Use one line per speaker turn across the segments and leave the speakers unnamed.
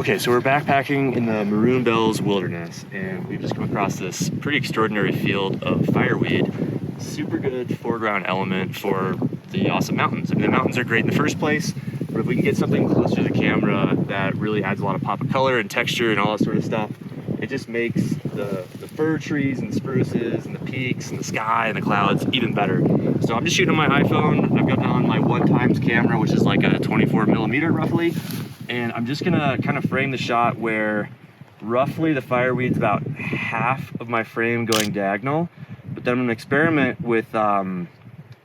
Okay, so we're backpacking in the Maroon Bells Wilderness, and we've just come across this pretty extraordinary field of fireweed. Super good foreground element for the awesome mountains. I mean, the mountains are great in the first place, but if we can get something closer to the camera that really adds a lot of pop of color and texture and all that sort of stuff, it just makes the fir trees and the spruces and the peaks and the sky and the clouds even better. So I'm just shooting on my iPhone. I've got it on my 1x camera, which is like a 24mm roughly. And I'm just gonna kind of frame the shot where roughly the fireweed's about half of my frame going diagonal. But then I'm gonna experiment with, well,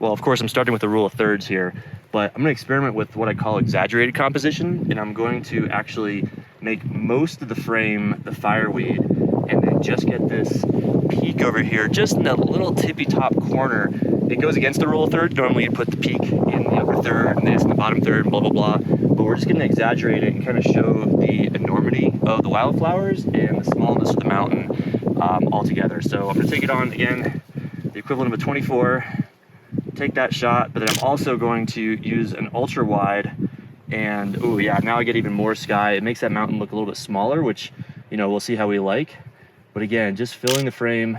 of course I'm starting with the rule of thirds here, but I'm gonna experiment with what I call exaggerated composition, and I'm going to actually make most of the frame the fireweed, and then just get this peak over here, just in that little tippy top corner. It goes against the rule of thirds. Normally you put the peak in the upper third and this in the bottom third, and blah, blah, blah. But we're just gonna exaggerate it and kind of show the enormity of the wildflowers and the smallness of the mountain all together. So I'm gonna take it on, again, the equivalent of a 24, take that shot, but then I'm also going to use an ultra wide, and oh yeah, now I get even more sky. It makes that mountain look a little bit smaller, which, you know, we'll see how we like. But again, just filling the frame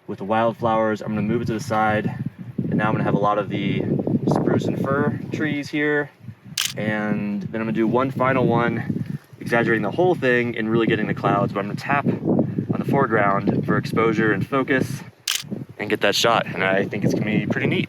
with the wildflowers. I'm gonna move it to the side, and now I'm gonna have a lot of the spruce and fir trees here. And then I'm gonna do one final one, exaggerating the whole thing and really getting the clouds, but I'm gonna tap on the foreground for exposure and focus and get that shot. And I think it's gonna be pretty neat.